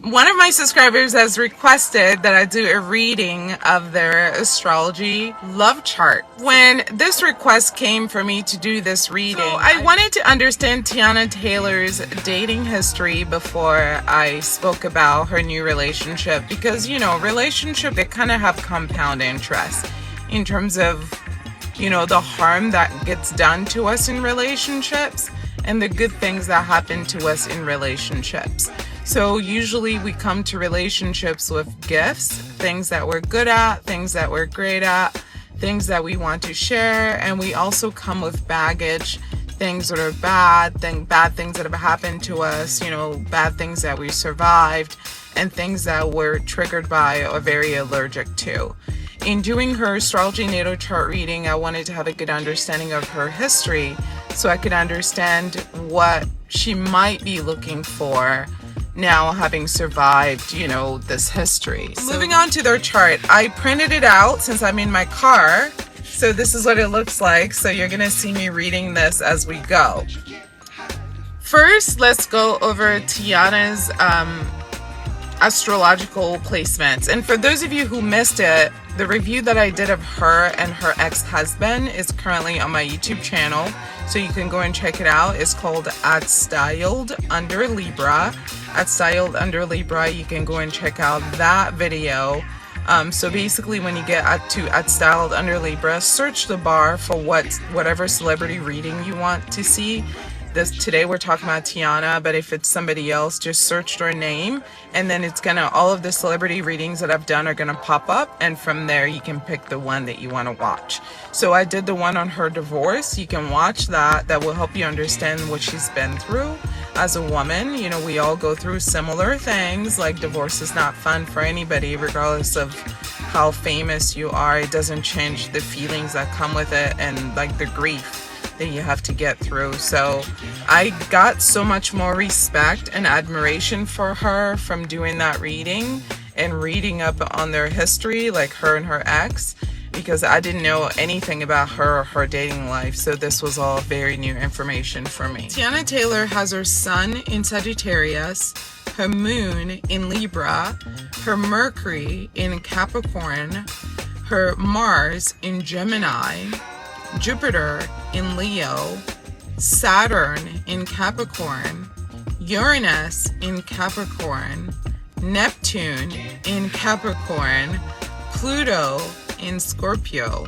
One of my subscribers has requested that I do a reading of their astrology love chart. When this request came for me to do this reading, I wanted to understand Teyana Taylor's dating history before I spoke about her new relationship, because, you know, relationship, they kind of have compound interest in terms of, you know, the harm that gets done to us in relationships and the good things that happen to us in relationships. So usually we come to relationships with gifts, things that we're good at, things that we're great at, things that we want to share, and we also come with baggage, things that are bad things that have happened to us, you know, bad things that we survived, and things that we're triggered by or very allergic to. In doing her astrology natal chart reading, I wanted to have a good understanding of her history so I could understand what she might be looking for now, having survived, you know, this history. So, moving on to their chart, I printed it out since I'm in my car. So this is what it looks like. So you're going to see me reading this as we go. First, let's go over Teyana's astrological placements. And for those of you who missed it, the review that I did of her and her ex-husband is currently on my YouTube channel. So you can go and check it out. It's called At Styled Under Libra. At Styled Under Libra, you can go and check out that video. So basically, when you get at Styled Under Libra, search the bar for whatever celebrity reading you want to see. Today we're talking about Teyana, but if it's somebody else, just search their name, and then it's gonna, all of the celebrity readings that I've done are gonna pop up, and from there you can pick the one that you want to watch. So I did the one on her divorce. You can watch that. That will help you understand what she's been through as a woman. You know, we all go through similar things. Like, divorce is not fun for anybody, regardless of how famous you are. It doesn't change the feelings that come with it, and like the grief that you have to get through. So I got so much more respect and admiration for her from doing that reading and reading up on their history, like her and her ex, because I didn't know anything about her or her dating life. So this was all very new information for me. Teyana Taylor has her sun in Sagittarius, her moon in Libra, her Mercury in Capricorn, her Mars in Gemini, Jupiter in Leo, Saturn in Capricorn, Uranus in Capricorn, Neptune in Capricorn, Pluto in Scorpio.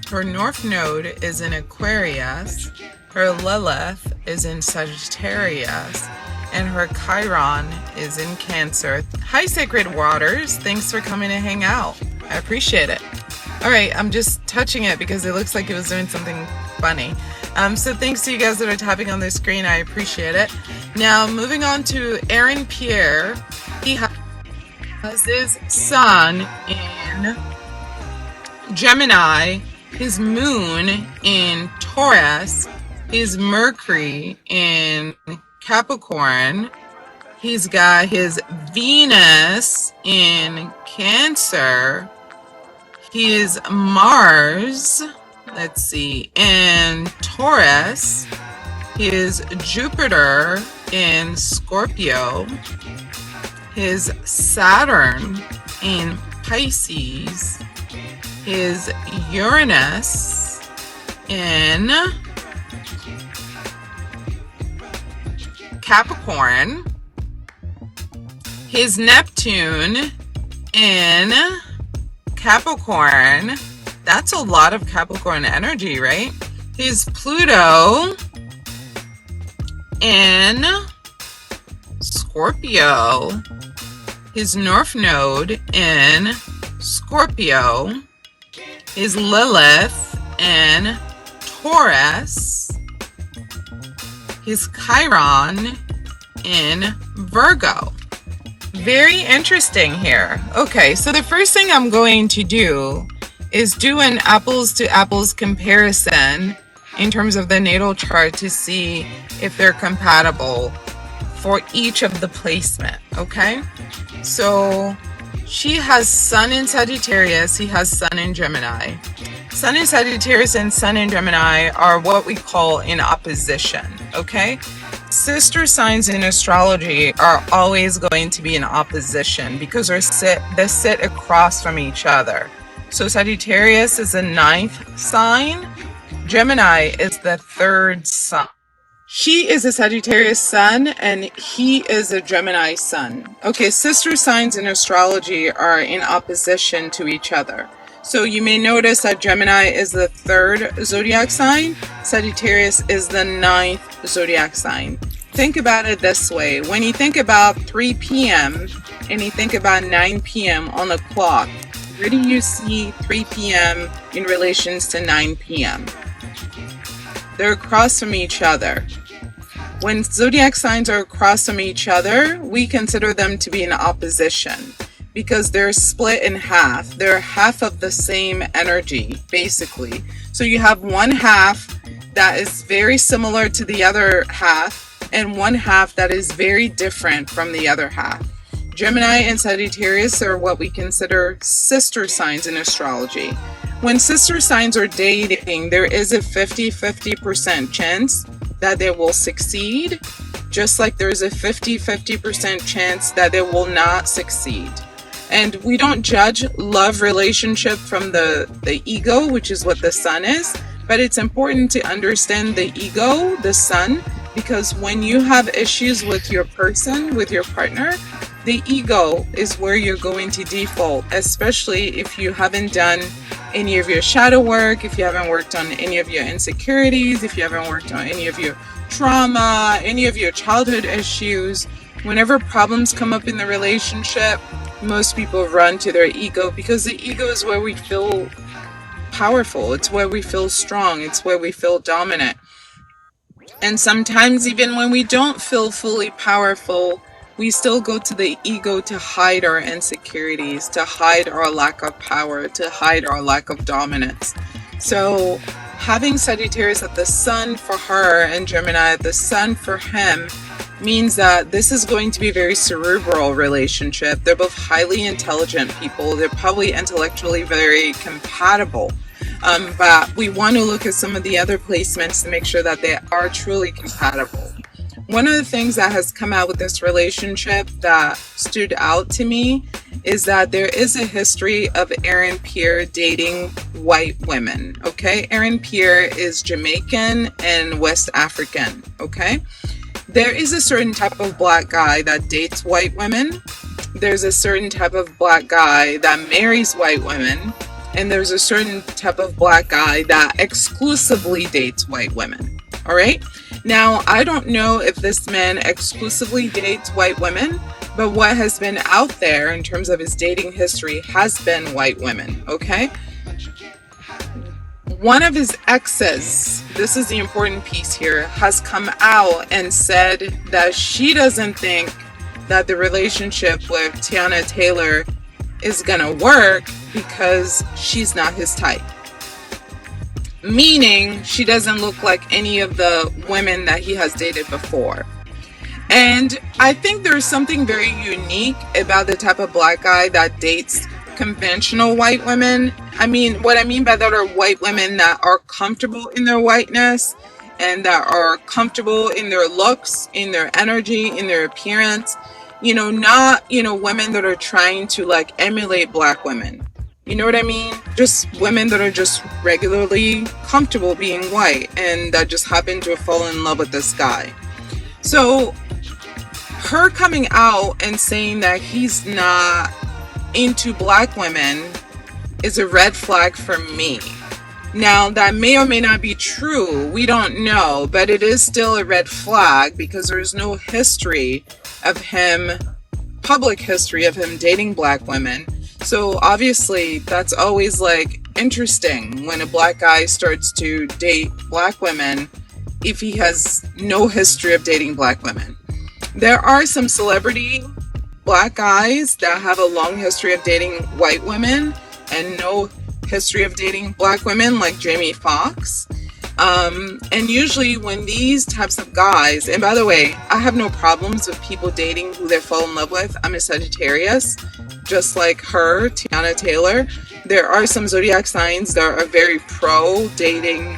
Her North Node is in Aquarius, her Lilith is in Sagittarius, and her Chiron is in Cancer. Hi, Sacred Waters. Thanks for coming to hang out. I appreciate it. All right, I'm just touching it because it looks like it was doing something funny. So thanks to you guys that are tapping on the screen. I appreciate it. Now, moving on to Aaron Pierre. He has his sun in Gemini, his moon in Taurus, his Mercury in Capricorn. He's got his Venus in Cancer. His Mars, let's see, in Taurus. His Jupiter in Scorpio. His Saturn in Pisces. His Uranus in Capricorn. His Neptune in Capricorn. That's a lot of Capricorn energy, right? His Pluto in Scorpio. His North Node in Scorpio. His Lilith in Taurus. His Chiron in Virgo. Very interesting here. Okay, so the first thing I'm going to do is do an apples to apples comparison in terms of the natal chart to see if they're compatible for each of the placement, okay? So she has sun in Sagittarius, he has sun in Gemini. Sun in Sagittarius and sun in Gemini are what we call in opposition, okay? Sister signs in astrology are always going to be in opposition because they sit across from each other. So Sagittarius is the 9th sign. Gemini is the 3rd sign. She is a Sagittarius sun and he is a Gemini sun. Okay, sister signs in astrology are in opposition to each other. So you may notice that Gemini is the 3rd zodiac sign, Sagittarius is the 9th zodiac sign. Think about it this way. When you think about 3 p.m. and you think about 9 p.m. on the clock, where do you see 3 p.m. in relations to 9 p.m.? They're across from each other. When zodiac signs are across from each other, we consider them to be in opposition because they're split in half. They're half of the same energy, basically. So you have one half that is very similar to the other half and one half that is very different from the other half. Gemini and Sagittarius are what we consider sister signs in astrology. When sister signs are dating, there is a 50-50% chance that they will succeed, just like there's a 50-50% chance that they will not succeed. And we don't judge love relationship from the ego, which is what the sun is, but it's important to understand the ego, the sun, because when you have issues with your person, with your partner, the ego is where you're going to default, especially if you haven't done any of your shadow work, if you haven't worked on any of your insecurities, if you haven't worked on any of your trauma, any of your childhood issues. Whenever problems come up in the relationship, most people run to their ego because the ego is where we feel powerful. It's where we feel strong. It's where we feel dominant. And sometimes even when we don't feel fully powerful, we still go to the ego to hide our insecurities, to hide our lack of power, to hide our lack of dominance. So having Sagittarius at the sun for her and Gemini at the sun for him means that this is going to be a very cerebral relationship. They're both highly intelligent people. They're probably intellectually very compatible. But we want to look at some of the other placements to make sure that they are truly compatible. One of the things that has come out with this relationship that stood out to me is that there is a history of Aaron Pierre dating white women, okay? Aaron Pierre is Jamaican and West African, okay? There is a certain type of black guy that dates white women. There's a certain type of black guy that marries white women. And there's a certain type of black guy that exclusively dates white women, all right? Now, I don't know if this man exclusively dates white women, but what has been out there in terms of his dating history has been white women, okay? One of his exes, this is the important piece here, has come out and said that she doesn't think that the relationship with Teyana Taylor is gonna work because she's not his type. Meaning she doesn't look like any of the women that he has dated before. And I think there's something very unique about the type of black guy that dates conventional white women. I mean, what I mean by that are white women that are comfortable in their whiteness and that are comfortable in their looks, in their energy, in their appearance. You know, not, women that are trying to like emulate black women. You know what I mean? Just women that are just regularly comfortable being white and that just happen to have fallen in love with this guy. So her coming out and saying that he's not into black women is a red flag for me. Now, that may or may not be true. We don't know, but it is still a red flag because there's no history of him, public history of him dating black women. So obviously that's always like interesting when a black guy starts to date black women if he has no history of dating black women. There are some celebrity black guys that have a long history of dating white women and no history of dating black women, like Jamie Foxx. And usually when these types of guys, and by the way, I have no problems with people dating who they fall in love with. I'm a Sagittarius, just like her, Teyana Taylor. There are some zodiac signs that are very pro dating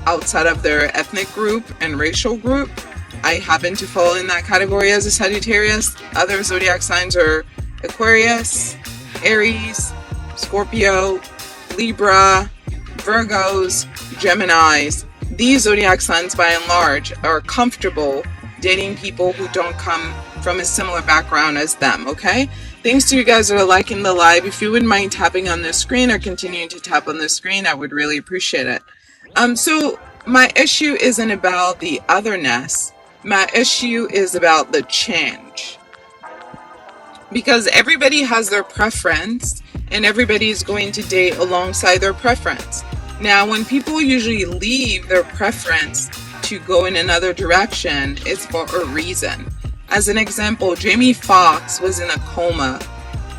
outside of their ethnic group and racial group. I happen to fall in that category as a Sagittarius. Other zodiac signs are Aquarius, Aries, Scorpio, Libra, Virgos, Geminis. These zodiac signs, by and large, are comfortable dating people who don't come from a similar background as them, okay? Thanks to you guys that are liking the live. If you wouldn't mind tapping on the screen or continuing to tap on the screen, I would really appreciate it. So my issue isn't about the otherness. My issue is about the change. Because everybody has their preference, and everybody's going to date alongside their preference. Now, when people usually leave their preference to go in another direction, it's for a reason. As an example, Jamie Foxx was in a coma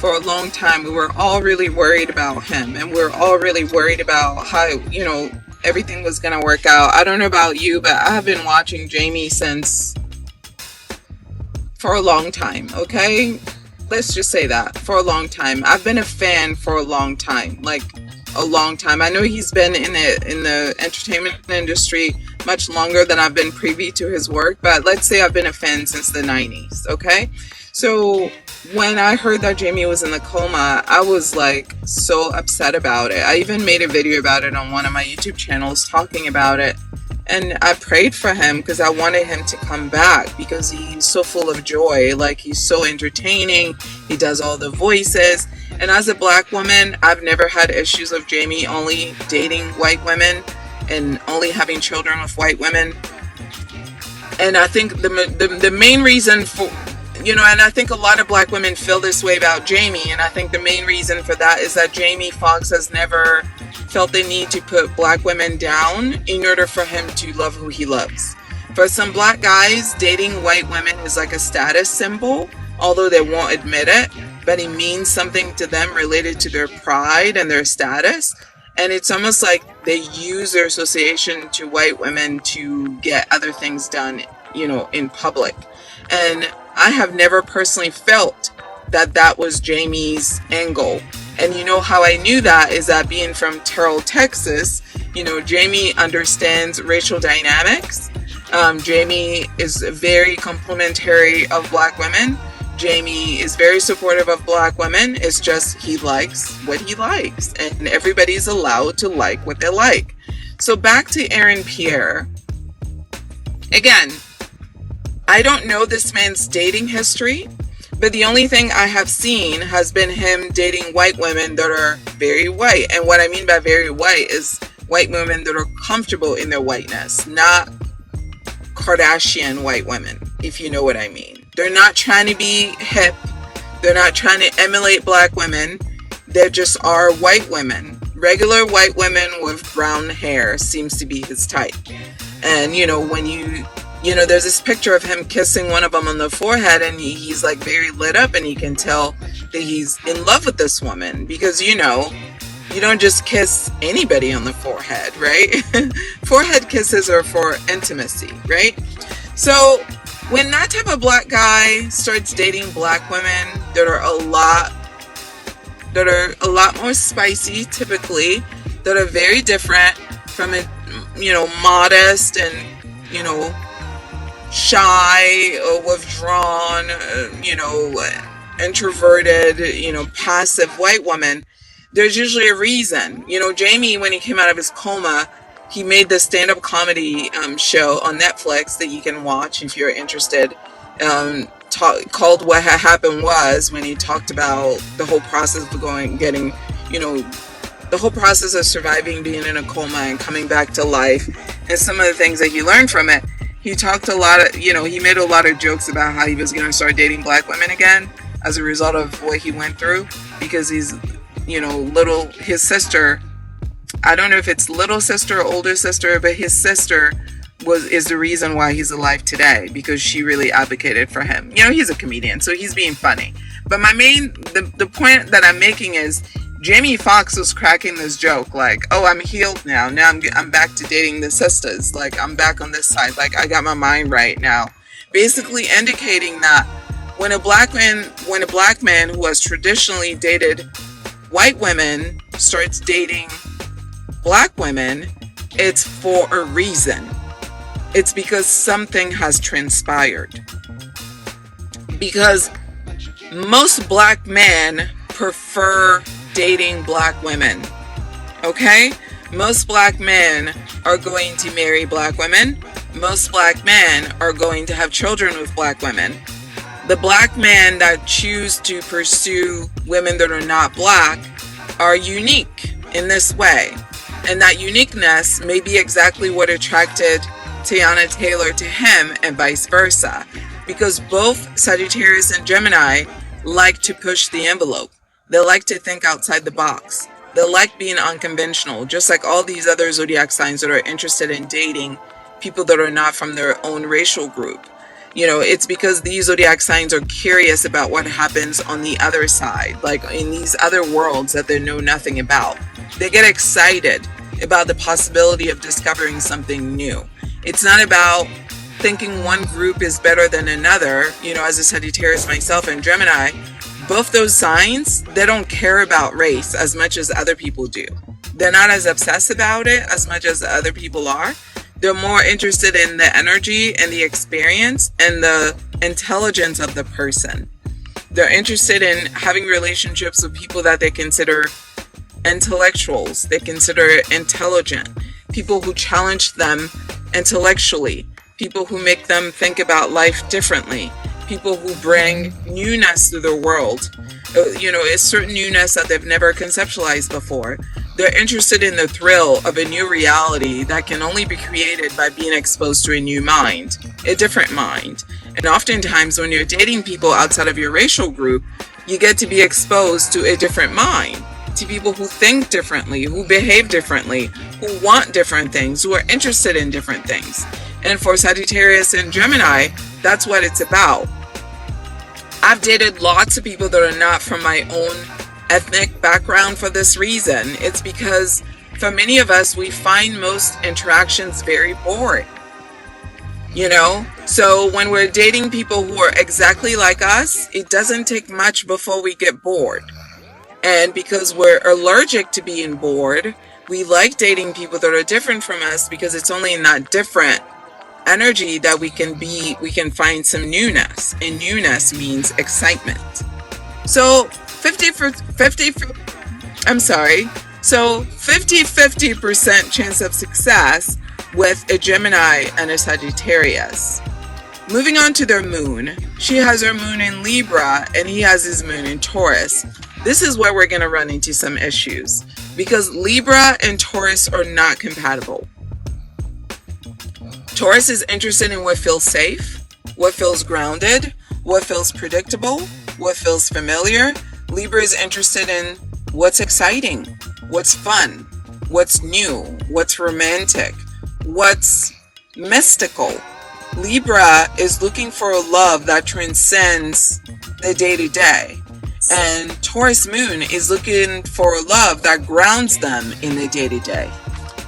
for a long time. We were all really worried about him, and we're all really worried about how, you know, everything was going to work out. I don't know about you, but I have been watching Jamie for a long time, okay? Let's just say that, for a long time. I've been a fan for a long time, like a long time. I know he's been in the entertainment industry much longer than I've been privy to his work, but let's say I've been a fan since the 90s, okay? So when I heard that Jamie was in the coma, I was like so upset about it. I even made a video about it on one of my YouTube channels talking about it. And I prayed for him because I wanted him to come back because he's so full of joy. Like, he's so entertaining. He does all the voices. And as a black woman, I've never had issues of Jamie only dating white women and only having children with white women. And I think the main reason for, you know, and I think a lot of black women feel this way about Jamie. And I think the main reason for that is that Jamie Foxx has never felt the need to put black women down in order for him to love who he loves. For some black guys, dating white women is like a status symbol, although they won't admit it, but it means something to them related to their pride and their status. And it's almost like they use their association to white women to get other things done, you know, in public. And I have never personally felt that that was Jamie's angle. And you know how I knew that is that being from Terrell, Texas, you know, Jamie understands racial dynamics. Jamie is very complimentary of black women. Jamie is very supportive of black women. It's just he likes what he likes, and everybody's allowed to like what they like. So back to Aaron Pierre. Again, I don't know this man's dating history, but the only thing I have seen has been him dating white women that are very white. And what I mean by very white is white women that are comfortable in their whiteness, not Kardashian white women, if you know what I mean. They're not trying to be hip. They're not trying to emulate black women. They just are white women. Regular white women with brown hair seems to be his type. And, you know, when you know, there's this picture of him kissing one of them on the forehead, and he's like very lit up, and you can tell that he's in love with this woman because, you know, you don't just kiss anybody on the forehead, right? Forehead kisses are for intimacy, right? So when that type of black guy starts dating black women that are a lot more spicy, typically, that are very different from a, you know, modest and, you know, shy or withdrawn, you know, introverted, you know, passive white woman, there's usually a reason. You know, Jamie, when he came out of his coma, he made this stand-up comedy show on Netflix that you can watch if you're interested, called What Had Happened Was, when he talked about the whole process of getting, you know, the whole process of surviving being in a coma and coming back to life, and some of the things that he learned from it. He talked a lot of, you know, he made a lot of jokes about how he was going to start dating black women again as a result of what he went through, because he's, you know, his sister, I don't know if it's little sister or older sister, but his sister is the reason why he's alive today, because she really advocated for him. You know, he's a comedian, so he's being funny. But the point that I'm making is, Jamie Foxx was cracking this joke like, oh, I'm healed now. Now I'm back to dating the sisters. Like, I'm back on this side. Like, I got my mind right now. Basically indicating that when a black man who has traditionally dated white women starts dating black women, it's for a reason. it's because something has transpired. Because most black men prefer dating black women. Okay? Most black men are going to marry black women. Most black men are going to have children with black women. The black men that choose to pursue women that are not black are unique in this way. And that uniqueness may be exactly what attracted Teyana Taylor to him and vice versa. Because both Sagittarius and Gemini like to push the envelope. They like to think outside the box. They like being unconventional, just like all these other zodiac signs that are interested in dating people that are not from their own racial group. You know, it's because these zodiac signs are curious about what happens on the other side, like in these other worlds that they know nothing about. They get excited about the possibility of discovering something new. It's not about thinking one group is better than another. You know, as a Sagittarius myself and Gemini, both those signs, they don't care about race as much as other people do. They're not as obsessed about it as much as other people are. They're more interested in the energy and the experience and the intelligence of the person. They're interested in having relationships with people that they consider intellectuals, they consider intelligent, people who challenge them intellectually, people who make them think about life differently, people who bring newness to their world. You know, it's certain newness that they've never conceptualized before. They're interested in the thrill of a new reality that can only be created by being exposed to a new mind, a different mind. And oftentimes when you're dating people outside of your racial group, you get to be exposed to a different mind, to people who think differently, who behave differently, who want different things, who are interested in different things. And for Sagittarius and Gemini, that's what it's about. I've dated lots of people that are not from my own ethnic background for this reason. It's because for many of us, we find most interactions very boring. You know, so when we're dating people who are exactly like us, it doesn't take much before we get bored. And because we're allergic to being bored, we like dating people that are different from us because it's only in that different energy that we can find some newness. And newness means excitement. So 50-50% chance of success with a Gemini and a Sagittarius. Moving on to their moon. She has her moon in Libra and he has his moon in Taurus. This is where we're going to run into some issues because Libra and Taurus are not compatible. Taurus is interested in what feels safe, what feels grounded, what feels predictable, what feels familiar. Libra is interested in what's exciting, what's fun, what's new, what's romantic, what's mystical. Libra is looking for a love that transcends the day-to-day. And Taurus moon is looking for a love that grounds them in the day-to-day.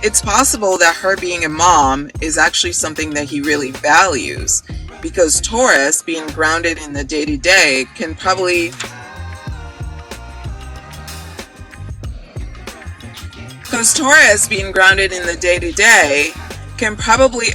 It's possible that her being a mom is actually something that he really values because Taurus being grounded in the day-to-day can probably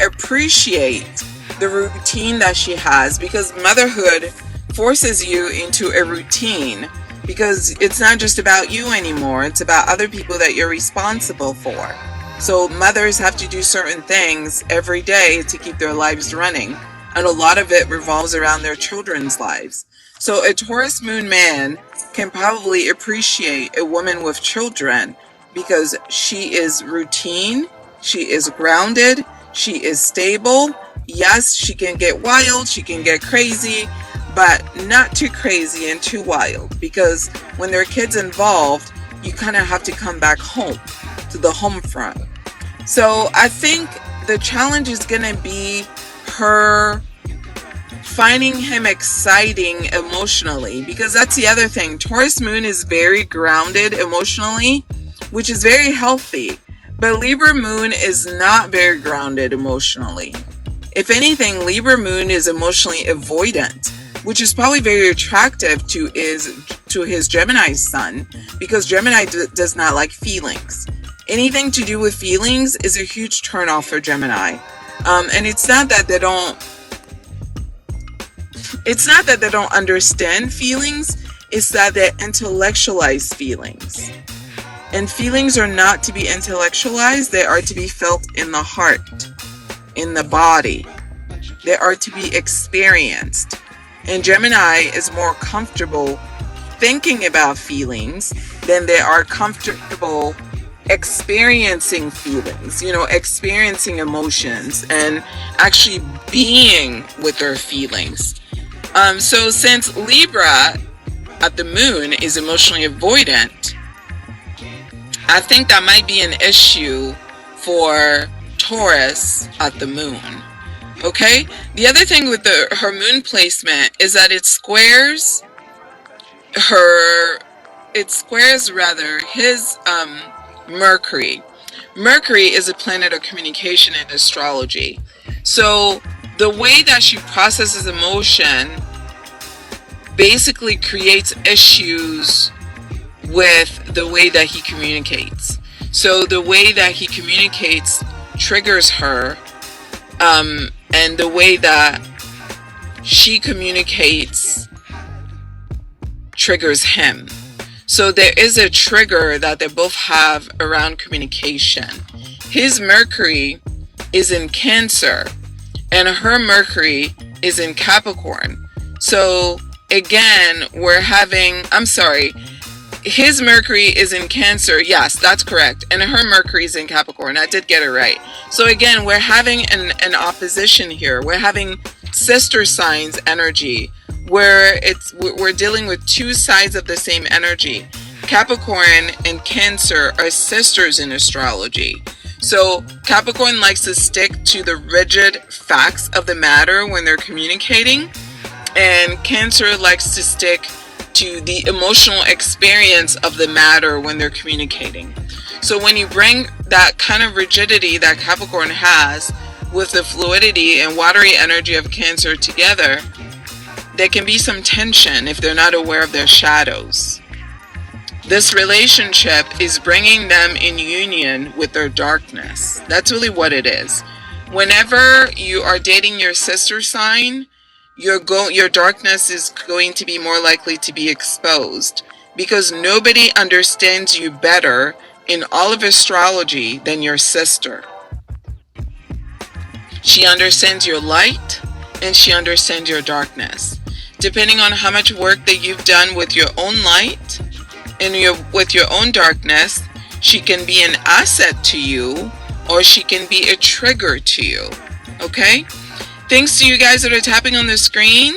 appreciate the routine that she has because motherhood forces you into a routine because it's not just about you anymore, it's about other people that you're responsible for. So mothers have to do certain things every day to keep their lives running, and a lot of it revolves around their children's lives. So a Taurus moon man can probably appreciate a woman with children because she is routine, she is grounded, she is stable. Yes, she can get wild, she can get crazy, but not too crazy and too wild because when there are kids involved, you kind of have to come back home to the home front. So I think the challenge is going to be her finding him exciting emotionally because that's the other thing. Taurus moon is very grounded emotionally, which is very healthy, but Libra moon is not very grounded emotionally. If anything, Libra moon is emotionally avoidant, which is probably very attractive to his Gemini sun because Gemini does not like feelings. Anything to do with feelings is a huge turnoff for Gemini. And it's not that they don't understand feelings, it's that they intellectualize feelings. And feelings are not to be intellectualized, they are to be felt in the heart, in the body. They are to be experienced. And Gemini is more comfortable thinking about feelings than they are comfortable experiencing feelings, experiencing emotions and actually being with their feelings. So since Libra at the moon is emotionally avoidant, I think that might be an issue for Taurus at the moon. Okay? The other thing with her moon placement is that it squares his Mercury. Mercury is a planet of communication in astrology. So the way that she processes emotion basically creates issues with the way that he communicates. So the way that he communicates triggers her, and the way that she communicates triggers him. So there is a trigger that they both have around communication. His Mercury is in Cancer and her Mercury is in Capricorn. So again, his Mercury is in Cancer. Yes, that's correct. And her Mercury is in Capricorn. I did get it right. So again, we're having an opposition here. We're having sister signs energy, where we're dealing with two sides of the same energy. Capricorn and Cancer are sisters in astrology. So Capricorn likes to stick to the rigid facts of the matter when they're communicating, and Cancer likes to stick to the emotional experience of the matter when they're communicating. So when you bring that kind of rigidity that Capricorn has with the fluidity and watery energy of Cancer together, there can be some tension if they're not aware of their shadows. This relationship is bringing them in union with their darkness. That's really what it is. Whenever you are dating your sister sign, your darkness is going to be more likely to be exposed, because nobody understands you better in all of astrology than your sister. She understands your light and she understands your darkness. Depending on how much work that you've done with your own light and with your own darkness, she can be an asset to you or she can be a trigger to you. Okay? Thanks to you guys that are tapping on the screen.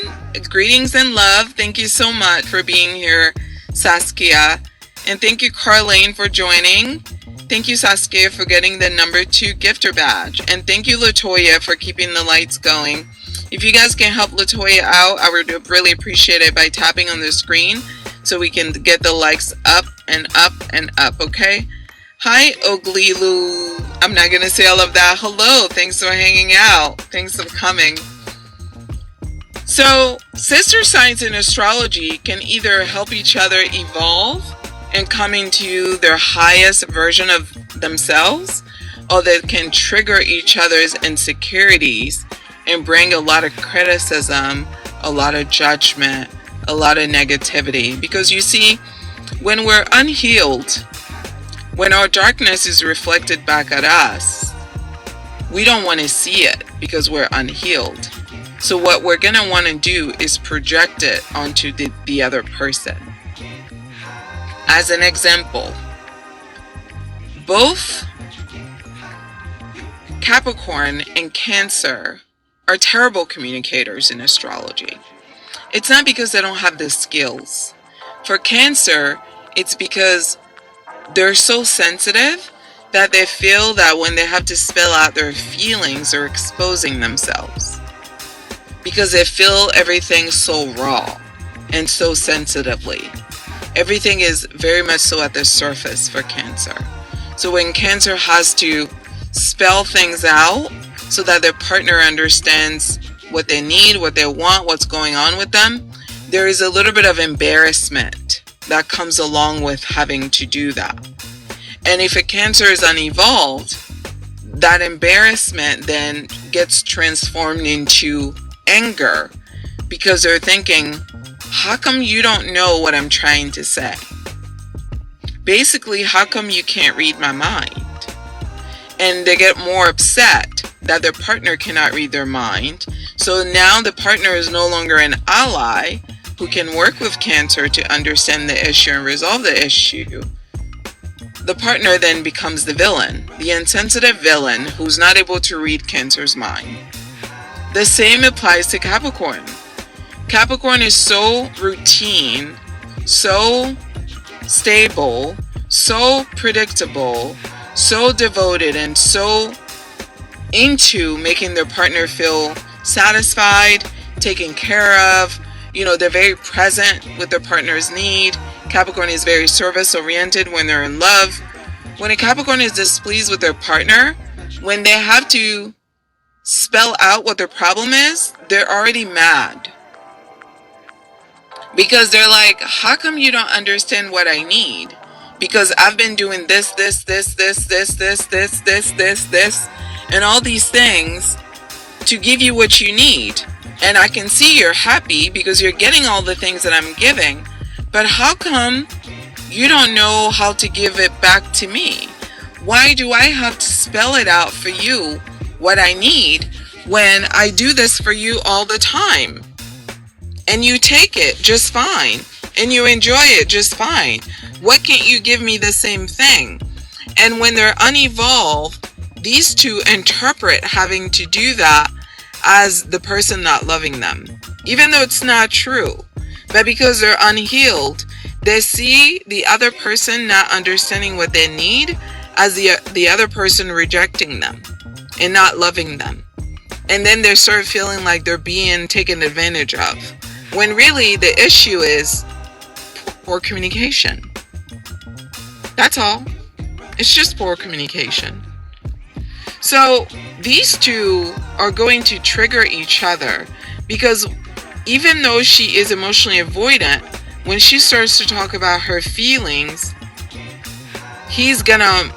Greetings and love. Thank you so much for being here, Saskia. And thank you, Carlene, for joining. Thank you, Saskia, for getting the number 2 gifter badge. And thank you, Latoya, for keeping the lights going. If you guys can help Latoya out, I would really appreciate it by tapping on the screen so we can get the likes up and up and up, okay? Hi, Oglilu. I'm not going to say all of that. Hello. Thanks for hanging out. Thanks for coming. So, sister signs in astrology can either help each other evolve and come into their highest version of themselves, or they can trigger each other's insecurities and bring a lot of criticism, a lot of judgment, a lot of negativity. Because you see, when we're unhealed, when our darkness is reflected back at us, we don't want to see it because we're unhealed. So what we're going to want to do is project it onto the other person. As an example, both Capricorn and Cancer are terrible communicators in astrology. It's not because they don't have the skills. For Cancer, it's because they're so sensitive that they feel that when they have to spill out their feelings, they're exposing themselves. Because they feel everything so raw and so sensitively. Everything is very much so at the surface for Cancer. So when Cancer has to spell things out so that their partner understands what they need, what they want, what's going on with them, there is a little bit of embarrassment that comes along with having to do that. And if a Cancer is unevolved, that embarrassment then gets transformed into anger, because they're thinking, how come you don't know what I'm trying to say? Basically, how come you can't read my mind? And they get more upset that their partner cannot read their mind. So now the partner is no longer an ally who can work with Cancer to understand the issue and resolve the issue. The partner then becomes the villain, the insensitive villain who's not able to read Cancer's mind. The same applies to Capricorn. Capricorn is so routine, so stable, so predictable, so devoted, and so into making their partner feel satisfied, taken care of. They're very present with their partner's need. Capricorn is very service oriented when they're in love. When a Capricorn is displeased with their partner, when they have to spell out what their problem is, they're already mad. Because they're like, how come you don't understand what I need? Because I've been doing this, and all these things to give you what you need. And I can see you're happy because you're getting all the things that I'm giving. But how come you don't know how to give it back to me? Why do I have to spell it out for you what I need when I do this for you all the time? And you take it just fine. And you enjoy it just fine. What can't you give me the same thing? And when they're unevolved, these two interpret having to do that as the person not loving them, even though it's not true. But because they're unhealed, they see the other person not understanding what they need as the other person rejecting them and not loving them. And then they start feeling like they're being taken advantage of, when really the issue is poor communication. That's all. It's just poor communication. So these two are going to trigger each other, because even though she is emotionally avoidant, when she starts to talk about her feelings, he's gonna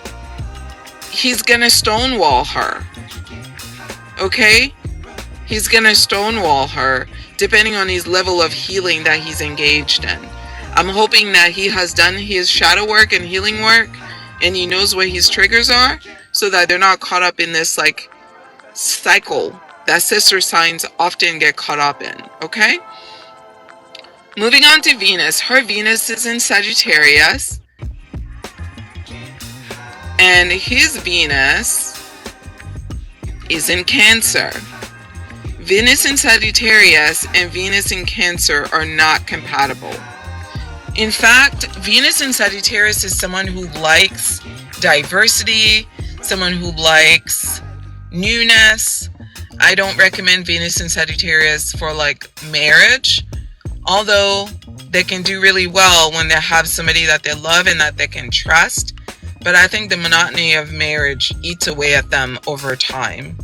stonewall her. Okay? He's gonna stonewall her depending on his level of healing that he's engaged in. I'm hoping that he has done his shadow work and healing work, and he knows what his triggers are, so that they're not caught up in this cycle that sister signs often get caught up in. Okay? Moving on to Venus. Her Venus is in Sagittarius, and his Venus is in Cancer. Venus in Sagittarius and Venus in Cancer are not compatible. In fact, Venus in Sagittarius is someone who likes diversity, someone who likes newness. I don't recommend Venus in Sagittarius for marriage, although they can do really well when they have somebody that they love and that they can trust. But I think the monotony of marriage eats away at them over time.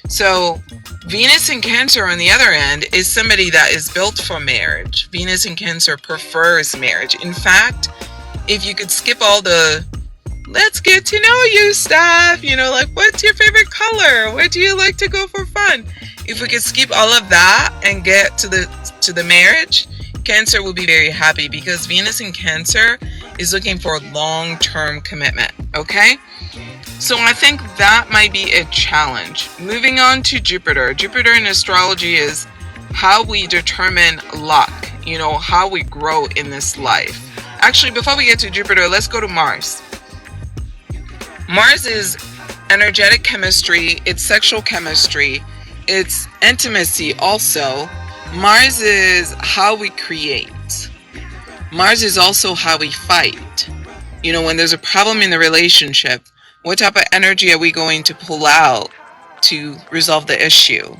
So Venus in Cancer, on the other end, is somebody that is built for marriage. Venus in Cancer prefers marriage. In fact, if you could skip all the let's get to know you stuff, what's your favorite color? Where do you like to go for fun? If we could skip all of that and get to the marriage, Cancer will be very happy, because Venus in Cancer is looking for long-term commitment. Okay? So I think that might be a challenge. Moving on to Jupiter. Jupiter in astrology is how we determine luck, how we grow in this life. Actually, before we get to Jupiter, let's go to Mars. Mars is energetic chemistry, it's sexual chemistry, it's intimacy also. Mars is how we create. Mars is also how we fight. When there's a problem in the relationship, what type of energy are we going to pull out to resolve the issue?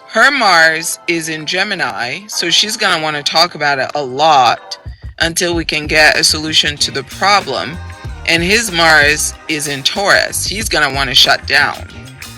Her Mars is in Gemini, so she's going to want to talk about it a lot until we can get a solution to the problem. And his Mars is in Taurus. He's going to want to shut down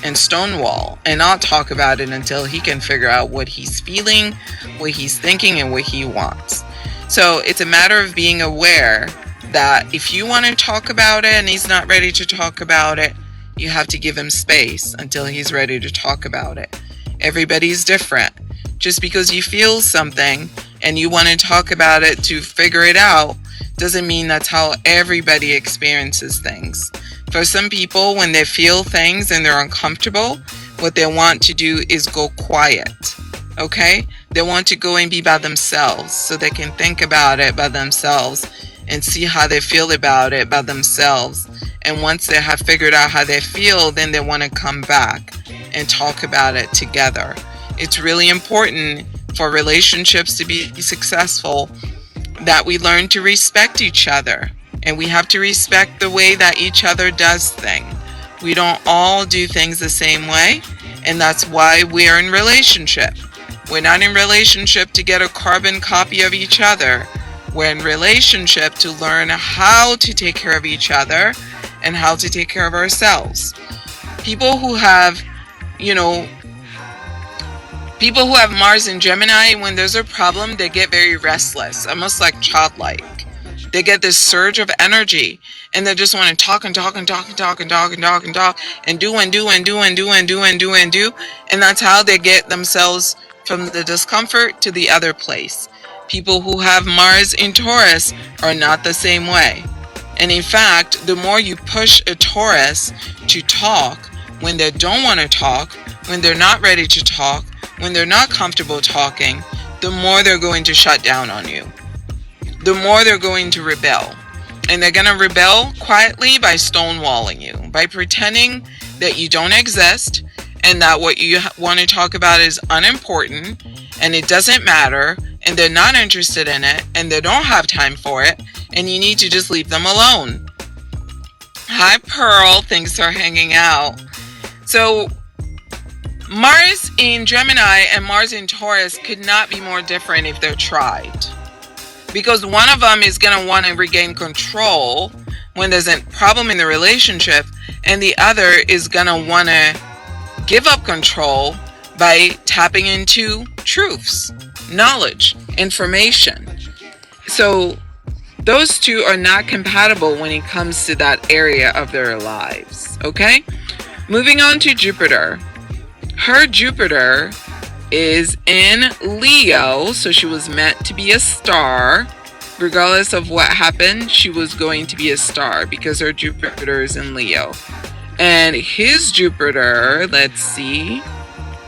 and stonewall and not talk about it until he can figure out what he's feeling, what he's thinking, and what he wants. So it's a matter of being aware that if you want to talk about it and he's not ready to talk about it, You have to give him space until he's ready to talk about it. Everybody's different. Just because you feel something and you want to talk about it to figure it out doesn't mean that's how everybody experiences things. For some people, when they feel things and they're uncomfortable, what they want to do is go quiet. Okay? They want to go and be by themselves so they can think about it by themselves and see how they feel about it by themselves. And once they have figured out how they feel, then they want to come back and talk about it together. It's really important for relationships to be successful that we learn to respect each other. And we have to respect the way that each other does things. We don't all do things the same way. And that's why we're in relationship. We're not in relationship to get a carbon copy of each other. We're in relationship to learn how to take care of each other and how to take care of ourselves. People who have Mars in Gemini, when there's a problem, they get very restless, almost like childlike. They get this surge of energy and they just want to talk and talk and talk and talk and talk and talk and talk and do and do and do and do and do and do and do. And that's how they get themselves from the discomfort to the other place. People who have Mars in Taurus are not the same way. And in fact, the more you push a Taurus to talk when they don't want to talk, when they're not ready to talk, when they're not comfortable talking, the more they're going to shut down on you. The more they're going to rebel. And they're going to rebel quietly by stonewalling you, by pretending that you don't exist and that what you want to talk about is unimportant and it doesn't matter and they're not interested in it and they don't have time for it and you need to just leave them alone. Hi Pearl, thanks for hanging out. So Mars in Gemini and Mars in Taurus could not be more different if they're tried. Because one of them is going to want to regain control when there's a problem in the relationship, and the other is going to want to give up control by tapping into truths, knowledge, information. So those two are not compatible when it comes to that area of their lives. Okay? Moving on to Jupiter. Her Jupiter is in Leo, so she was meant to be a star. Regardless of what happened, she was going to be a star because her Jupiter is in Leo. And his Jupiter, let's see,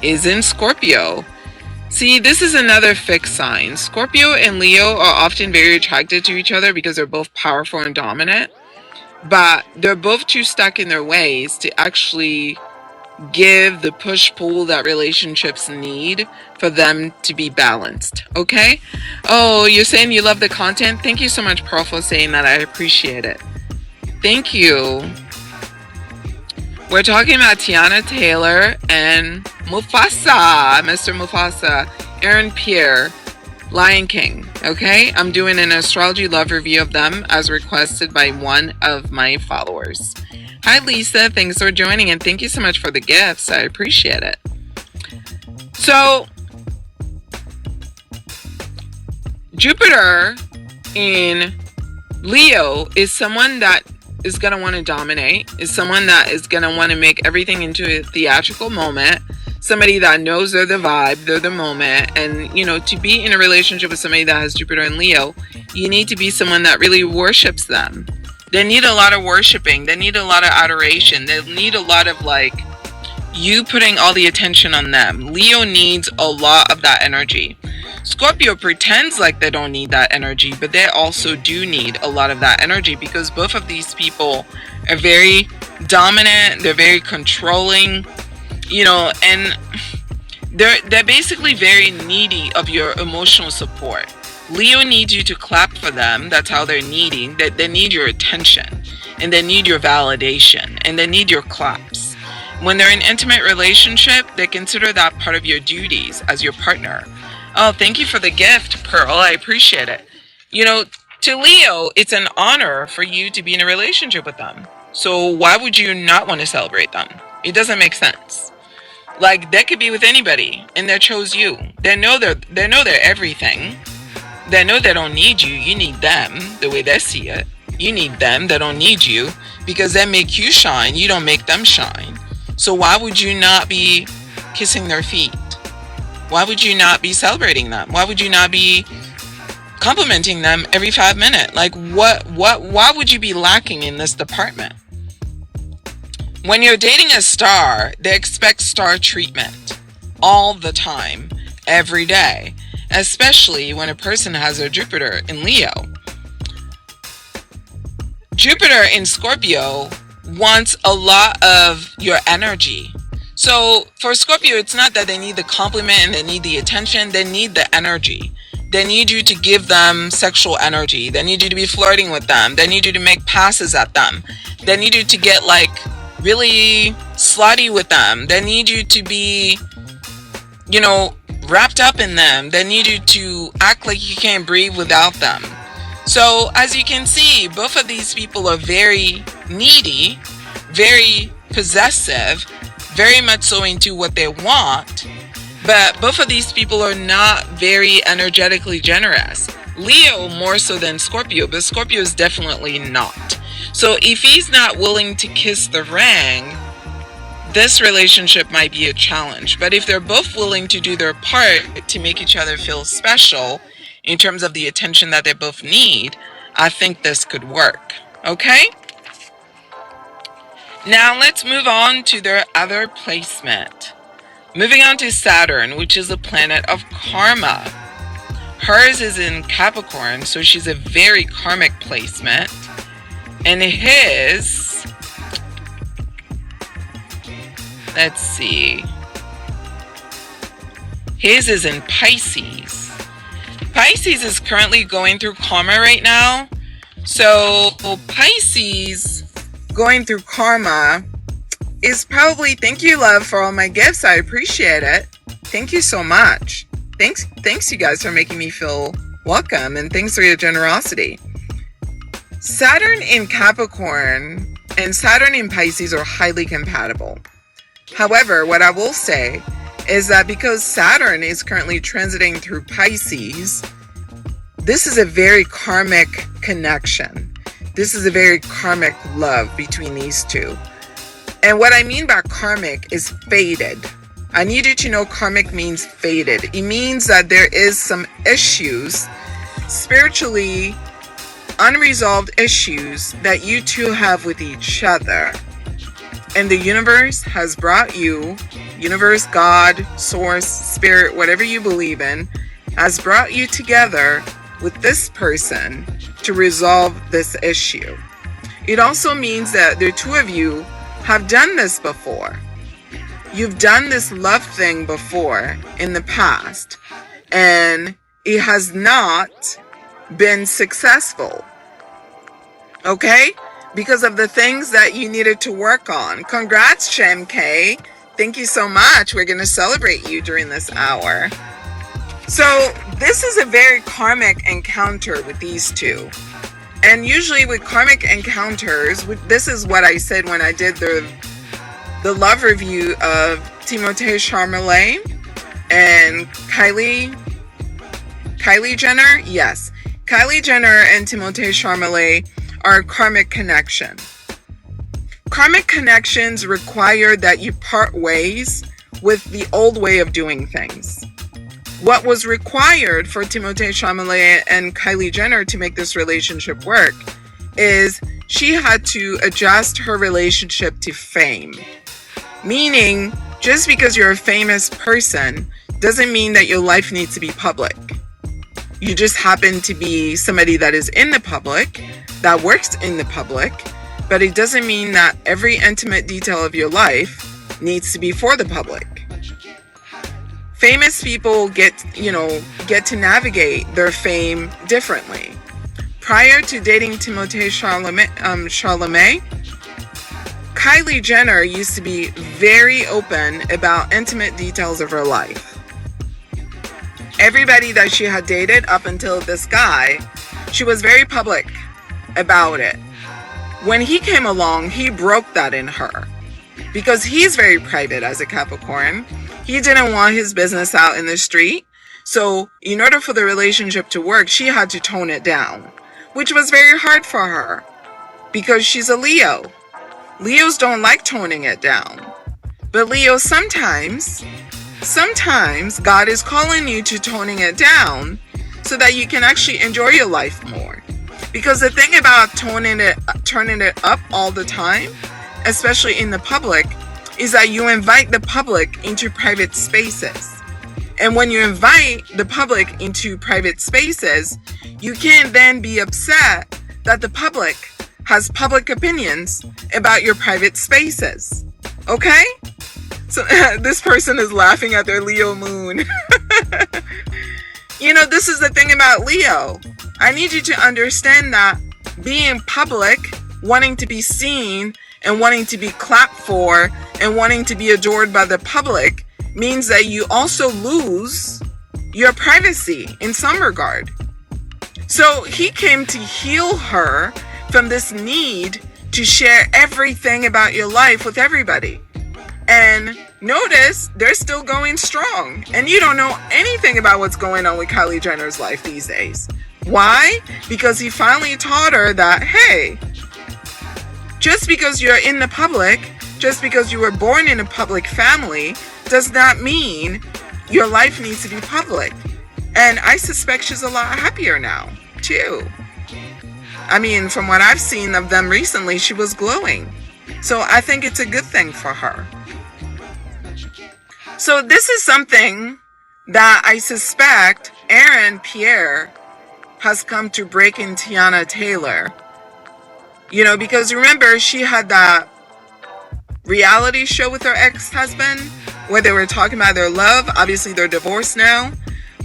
is in Scorpio. See, this is another fixed sign. Scorpio and Leo are often very attracted to each other because they're both powerful and dominant. But they're both too stuck in their ways to actually give the push-pull that relationships need for them to be balanced. Okay? Oh, you're saying you love the content? Thank you so much, Pearl, for saying that. I appreciate it. Thank you. We're talking about Teyana Taylor and Mufasa, Mr. Mufasa, Aaron Pierre, Lion King. Okay? I'm doing an astrology love review of them as requested by one of my followers. Hi Lisa, thanks for joining and thank you so much for the gifts. I appreciate it. So, Jupiter in Leo is someone that is going to want to dominate, is someone that is going to want to make everything into a theatrical moment, somebody that knows they're the vibe, they're the moment, and to be in a relationship with somebody that has Jupiter in Leo, you need to be someone that really worships them. They need a lot of worshiping. They need a lot of adoration. They need a lot of you putting all the attention on them. Leo needs a lot of that energy. Scorpio pretends like they don't need that energy, but they also do need a lot of that energy because both of these people are very dominant. They're very controlling, and they're basically very needy of your emotional support. Leo needs you to clap for them. That's how they're needing. They need your attention and they need your validation and they need your claps. When they're in an intimate relationship, they consider that part of your duties as your partner. Oh, thank you for the gift, Pearl. I appreciate it. To Leo, it's an honor for you to be in a relationship with them. So why would you not want to celebrate them? It doesn't make sense. They could be with anybody and they chose you. They know they're everything. They know they don't need you. You need them the way they see it. You need them. They don't need you. because they make you shine. You don't make them shine. So why would you not be kissing their feet? Why would you not be celebrating them? Why would you not be complimenting them every 5 minutes? Like why would you be lacking in this department? When you're dating a star, they expect star treatment all the time, every day, especially when a person has a Jupiter in Leo. Jupiter in Scorpio wants a lot of your energy. So for Scorpio, it's not that they need the compliment and they need the attention. They need the energy. They need you to give them sexual energy. They need you to be flirting with them. They need you to make passes at them. They need you to get like really slutty with them. They need you to be, you know, wrapped up in them. They need you to act like you can't breathe without them. So as you can see, both of these people are very needy, very possessive, very much so into what they want, but both of these people are not very energetically generous. Leo more so than Scorpio, but Scorpio is definitely not. So if he's not willing to kiss the ring, this relationship might be a challenge. But if they're both willing to do their part to make each other feel special in terms of the attention that they both need, I think this could work. Okay? Now let's move on to their other placement. Moving on to Saturn, which is a planet of karma. Hers is in Capricorn, so she's a very karmic placement. And his, let's see, his is in Pisces. Pisces is currently going through karma right now. So Pisces going through karma is probably, thank you, love, for all my gifts. I appreciate it. Thank you so much. Thanks you guys for making me feel welcome, and thanks for your generosity. Saturn in Capricorn and Saturn in Pisces are highly compatible. However, what I will say is that because Saturn is currently transiting through Pisces, this is a very karmic connection. This is a very karmic love between these two. And what I mean by karmic is fated. I need you to know karmic means fated. It means that there is some issues, spiritually unresolved issues that you two have with each other. And the universe has brought you, universe, God, source, spirit, whatever you believe in, has brought you together with this person to resolve this issue. It also means that the two of you have done this before. You've done this love thing before in the past, and it has not been successful. Okay? Because of the things that you needed to work on. Congrats, Shem K. Thank you so much. We're going to celebrate you during this hour. So this is a very karmic encounter with these two. And usually with karmic encounters, this is what I said when I did the love review of Timothée Chalamet and Kylie Jenner. Yes, Kylie Jenner and Timothée Chalamet are a karmic connection. Karmic connections require that you part ways with the old way of doing things. What was required for Timothée Chalamet and Kylie Jenner to make this relationship work is she had to adjust her relationship to fame. Meaning, just because you're a famous person doesn't mean that your life needs to be public. You just happen to be somebody that is in the public, that works in the public, but it doesn't mean that every intimate detail of your life needs to be for the public. Famous people get to navigate their fame differently. Prior to dating Timothée Chalamet, Kylie Jenner used to be very open about intimate details of her life. Everybody that she had dated up until this guy, she was very public about it. When he came along, he broke that in her. Because he's very private as a Capricorn. He didn't want his business out in the street. So in order for the relationship to work, she had to tone it down, which was very hard for her. because she's a Leo. Leos don't like toning it down. But Leo, sometimes God is calling you to toning it down so that you can actually enjoy your life more. Because the thing about turning it up all the time, especially in the public, is that you invite the public into private spaces. And when you invite the public into private spaces, you can't then be upset that the public has public opinions about your private spaces. Okay? So this person is laughing at their Leo moon. You know, this is the thing about Leo. I need you to understand that being public, wanting to be seen, and wanting to be clapped for, and wanting to be adored by the public means that you also lose your privacy in some regard. So he came to heal her from this need to share everything about your life with everybody. And notice they're still going strong. And you don't know anything about what's going on with Kylie Jenner's life these days. Why? Because he finally taught her that, hey, just because you're in the public, just because you were born in a public family, does not mean your life needs to be public. And I suspect she's a lot happier now, too. I mean, from what I've seen of them recently, she was glowing. So I think it's a good thing for her. So this is something that I suspect Aaron Pierre has come to break in Teyana Taylor. You know, because remember, she had that reality show with her ex-husband where they were talking about their love. Obviously, they're divorced now.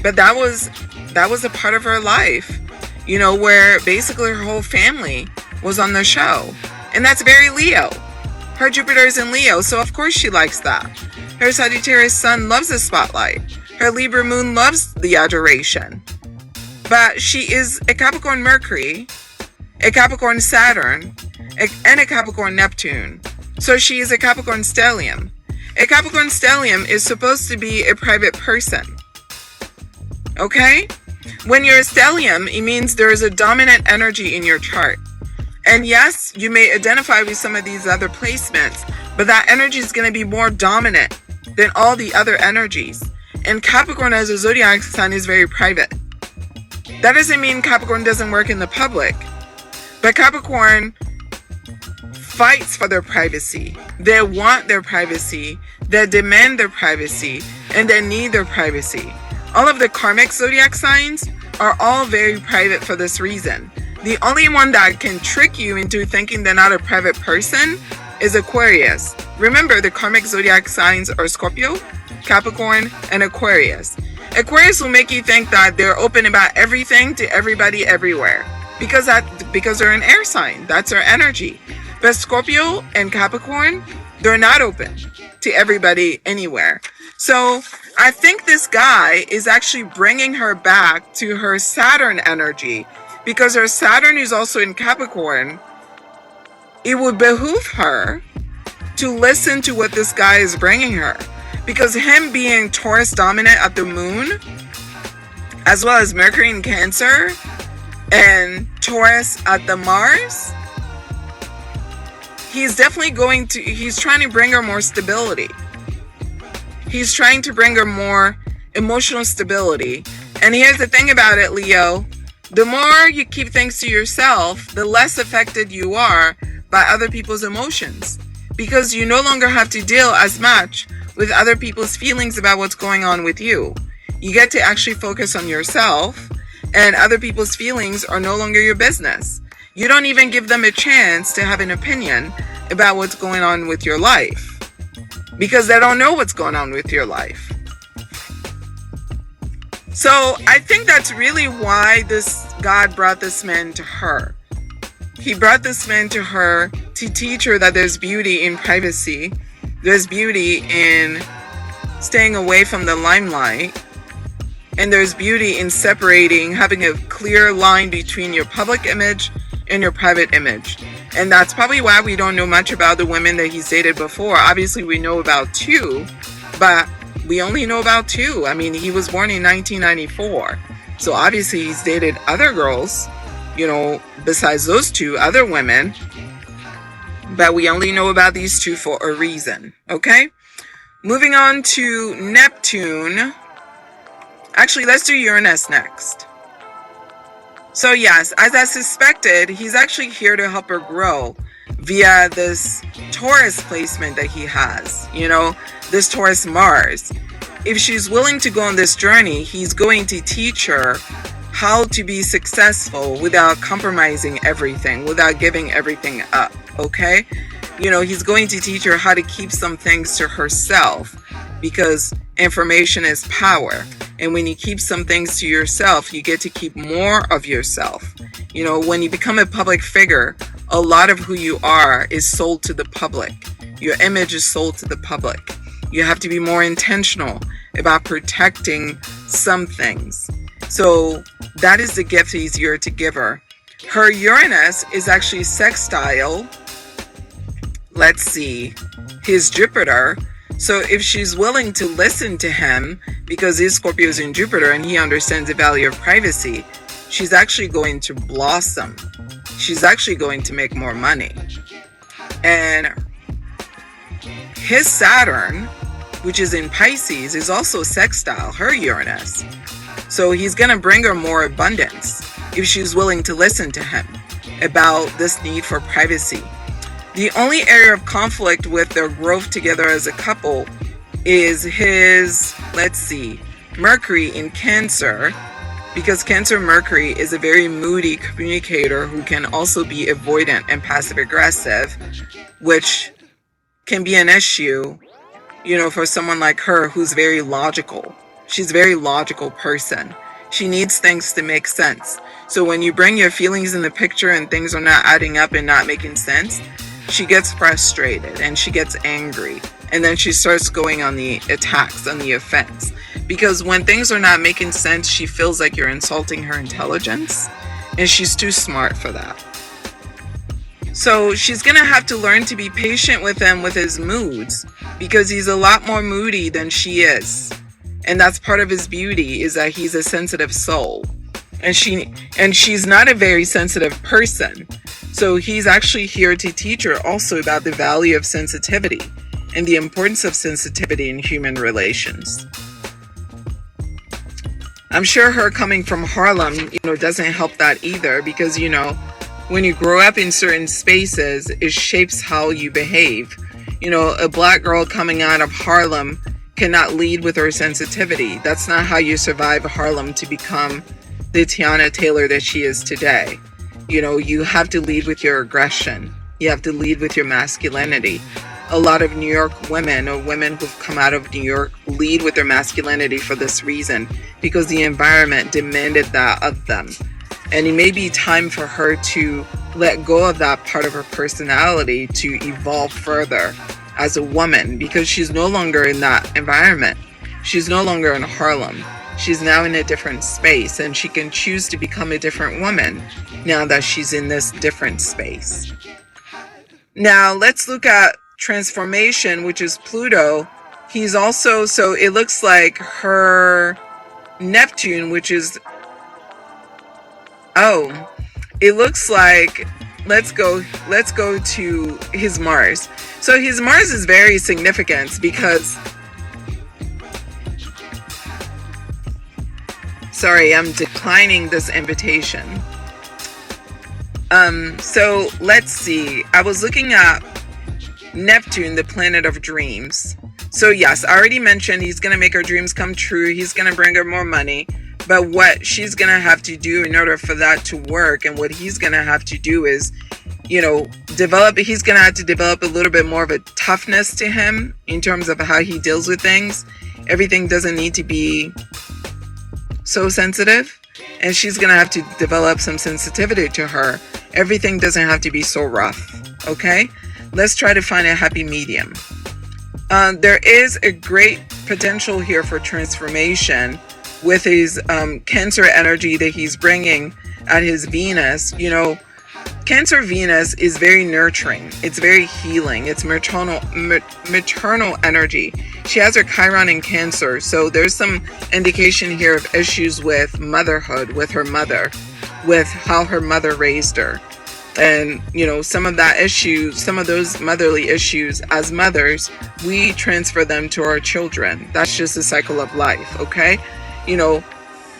But that was a part of her life, you know, where basically her whole family was on the show. And that's very Leo. Her Jupiter is in Leo, so of course she likes that. Her Sagittarius sun loves the spotlight. Her Libra moon loves the adoration. But she is a Capricorn Mercury, a Capricorn Saturn, and a Capricorn Neptune. So she is a Capricorn stellium. A Capricorn stellium is supposed to be a private person. Okay? When you're a stellium, it means there is a dominant energy in your chart. And yes, you may identify with some of these other placements, but that energy is going to be more dominant than all the other energies. And Capricorn as a zodiac sign is very private. That doesn't mean Capricorn doesn't work in the public. But Capricorn fights for their privacy. They want their privacy. They demand their privacy. And they need their privacy. All of the karmic zodiac signs are all very private for this reason. The only one that can trick you into thinking they're not a private person is Aquarius. Remember, the karmic zodiac signs are Scorpio, Capricorn, and Aquarius. Aquarius will make you think that they're open about everything to everybody everywhere because they're an air sign. That's their energy. But Scorpio and Capricorn, they're not open to everybody anywhere. So I think this guy is actually bringing her back to her Saturn energy because her Saturn is also in Capricorn. It would behoove her to listen to what this guy is bringing her. Because him being Taurus dominant at the moon, as well as Mercury in Cancer, and Taurus at the Mars, he's trying to bring her more stability. He's trying to bring her more emotional stability. And here's the thing about it, Leo. The more you keep things to yourself, the less affected you are by other people's emotions. Because you no longer have to deal as much with other people's feelings about what's going on with you. You get to actually focus on yourself, and other people's feelings are no longer your business. You don't even give them a chance to have an opinion about what's going on with your life, because they don't know what's going on with your life. So I think that's really why God brought this man to her. He brought this man to her to teach her that there's beauty in privacy. There's beauty in staying away from the limelight. And there's beauty in separating, having a clear line between your public image and your private image. And that's probably why we don't know much about the women that he's dated before. Obviously, we know about 2, but we only know about 2. I mean, he was born in 1994. So obviously, he's dated other girls you know, besides those two other women. But we only know about these two for a reason, okay? Moving on to Neptune. Actually, let's do Uranus next. So yes, as I suspected, he's actually here to help her grow via this Taurus placement that he has, you know, this Taurus Mars. If she's willing to go on this journey, he's going to teach her how to be successful without compromising everything, without giving everything up, okay? You know, he's going to teach her how to keep some things to herself, because information is power. And when you keep some things to yourself, you get to keep more of yourself. You know, when you become a public figure, a lot of who you are is sold to the public. Your image is sold to the public. You have to be more intentional about protecting some things. So that is the gift he's here to give her. Her Uranus is actually sextile, let's see, his Jupiter. So if she's willing to listen to him, because his Scorpio is in Jupiter and he understands the value of privacy, she's actually going to blossom. She's actually going to make more money. And his Saturn, which is in Pisces, is also sextile, her Uranus. So he's going to bring her more abundance if she's willing to listen to him about this need for privacy. The only area of conflict with their growth together as a couple is his, let's see, Mercury in Cancer, because Cancer Mercury is a very moody communicator who can also be avoidant and passive aggressive, which can be an issue, you know, for someone like her who's very logical. She's a very logical person. She needs things to make sense. So when you bring your feelings in the picture and things are not adding up and not making sense, she gets frustrated and she gets angry. And then she starts going on the attacks, on the offense. Because when things are not making sense, she feels like you're insulting her intelligence. And she's too smart for that. So she's going to have to learn to be patient with him with his moods. Because he's a lot more moody than she is. And that's part of his beauty, is that he's a sensitive soul. And she's not a very sensitive person. So he's actually here to teach her also about the value of sensitivity and the importance of sensitivity in human relations. I'm sure her coming from Harlem, you know, doesn't help that either, because, you know, when you grow up in certain spaces, it shapes how you behave. You know, a black girl coming out of Harlem cannot lead with her sensitivity. That's not how you survive Harlem to become the Teyana Taylor that she is today. You know, you have to lead with your aggression. You have to lead with your masculinity. A lot of New York women, or women who've come out of New York, lead with their masculinity for this reason, because the environment demanded that of them. And it may be time for her to let go of that part of her personality to evolve further as a woman, because she's no longer in that environment. She's no longer in Harlem. She's now in a different space, and she can choose to become a different woman now that she's in this different space. Now let's look at transformation, which is Pluto. He's also, so it looks like her Neptune, which is, oh, it looks like, let's go to his Mars. So his Mars is very significant because, sorry, I'm declining this invitation. So let's see. I was looking at Neptune, the planet of dreams. So yes, I already mentioned he's going to make her dreams come true. He's going to bring her more money. But what she's going to have to do in order for that to work, and what he's going to have to do is, you know, he's going to have to develop a little bit more of a toughness to him in terms of how he deals with things. Everything doesn't need to be so sensitive. And she's going to have to develop some sensitivity to her. Everything doesn't have to be so rough. Okay? Let's try to find a happy medium. There is a great potential here for transformation with his Cancer energy that he's bringing at his Venus. You know, Cancer Venus is very nurturing. It's very healing. It's maternal energy. She has her Chiron in Cancer, so there's some indication here of issues with motherhood, with her mother. with how her mother raised her. And, you know, some of those motherly issues as mothers, we transfer them to our children. That's just the cycle of life, okay? You know,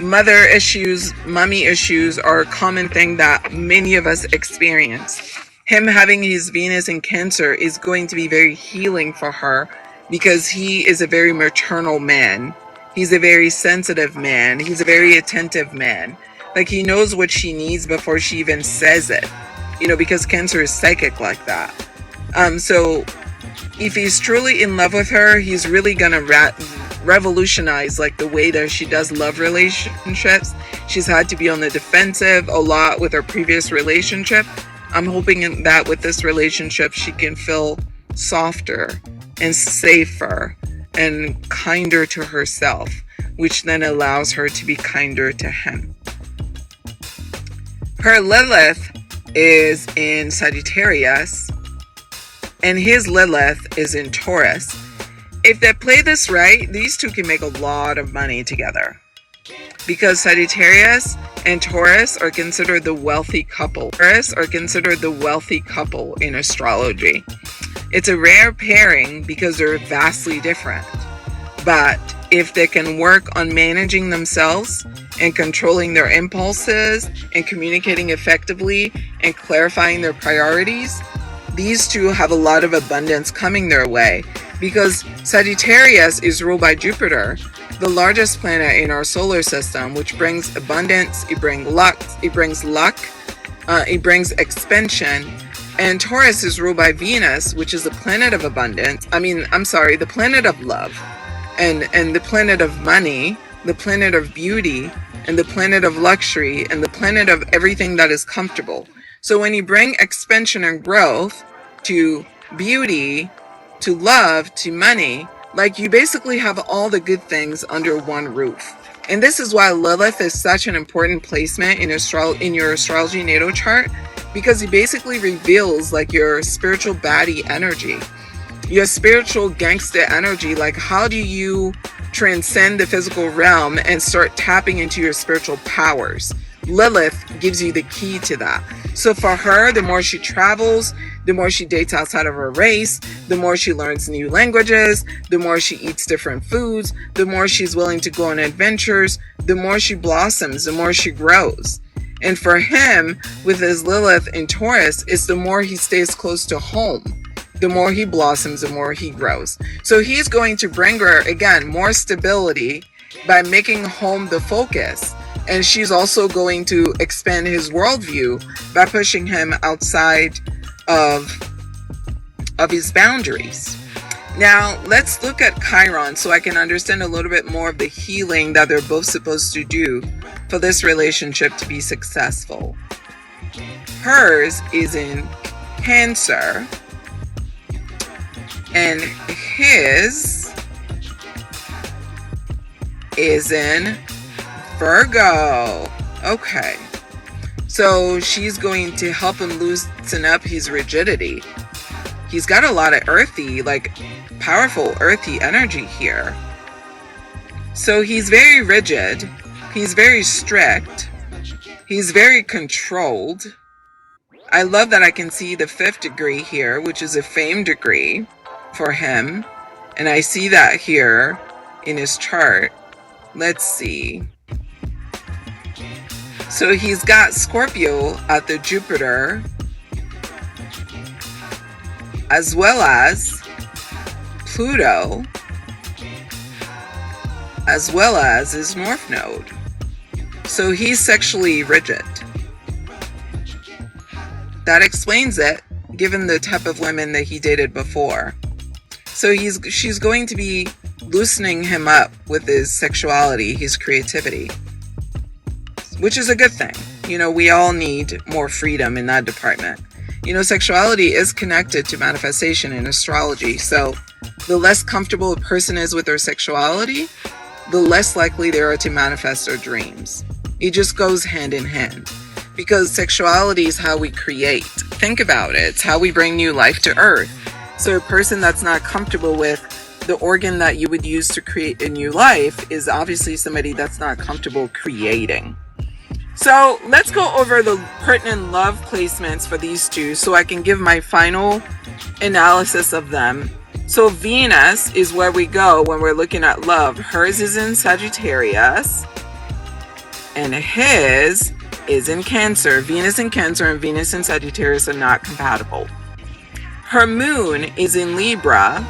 mother issues, mommy issues are a common thing that many of us experience. Him having his Venus in Cancer is going to be very healing for her because he is a very maternal man. He's a very sensitive man. He's a very attentive man. Like, he knows what she needs before she even says it. You know, because Cancer is psychic like that. So if he's truly in love with her, he's really gonna revolutionize like the way that she does love relationships. She's had to be on the defensive a lot with her previous relationship. I'm hoping that with this relationship, she can feel softer and safer and kinder to herself, which then allows her to be kinder to him. Her Lilith is in Sagittarius, and his Lilith is in Taurus. If they play this right, these two can make a lot of money together, because Sagittarius and Taurus are considered the wealthy couple. Taurus are considered the wealthy couple in astrology. It's a rare pairing because they're vastly different. But if they can work on managing themselves and controlling their impulses and communicating effectively and clarifying their priorities, these two have a lot of abundance coming their way, because Sagittarius is ruled by Jupiter, the largest planet in our solar system, which brings abundance, it brings luck, it brings expansion. And Taurus is ruled by Venus, which is the planet of abundance. The planet of love, and the planet of money, the planet of beauty, and the planet of luxury, and the planet of everything that is comfortable. So when you bring expansion and growth to beauty, to love, to money, like, you basically have all the good things under one roof. And this is why Lilith is such an important placement in your astrology natal chart, because it basically reveals like your spiritual baddie energy, your spiritual gangster energy. Like, how do you transcend the physical realm and start tapping into your spiritual powers? Lilith gives you the key to that. So for her, the more she travels, the more she dates outside of her race, the more she learns new languages, the more she eats different foods, the more she's willing to go on adventures, the more she blossoms, the more she grows. And for him, with his Lilith in Taurus, it's the more he stays close to home, the more he blossoms, the more he grows. So he's going to bring her, again, more stability by making home the focus. And she's also going to expand his worldview by pushing him outside of his boundaries. Now, let's look at Chiron so I can understand a little bit more of the healing that they're both supposed to do for this relationship to be successful. Hers is in Cancer, and his is in Virgo. Okay. So she's going to help him loosen up his rigidity. He's got a lot of earthy, like powerful earthy energy here. So he's very rigid. He's very strict. He's very controlled. I love that I can see the 5th degree here, which is a fame degree for him. And I see that here in his chart. Let's see. So he's got Scorpio at the Jupiter, as well as Pluto, as well as his North Node. So he's sexually rigid. That explains it, given the type of women that he dated before. So she's going to be loosening him up with his sexuality, his creativity, which is a good thing. You know, we all need more freedom in that department. You know, sexuality is connected to manifestation in astrology. So the less comfortable a person is with their sexuality, the less likely they are to manifest their dreams. It just goes hand in hand, because sexuality is how we create. Think about it. It's how we bring new life to earth. So a person that's not comfortable with the organ that you would use to create a new life is obviously somebody that's not comfortable creating. So let's go over the pertinent love placements for these two so I can give my final analysis of them. So Venus is where we go when we're looking at love. Hers is in Sagittarius and his is in Cancer. Venus in Cancer and Venus in Sagittarius are not compatible. Her moon is in Libra.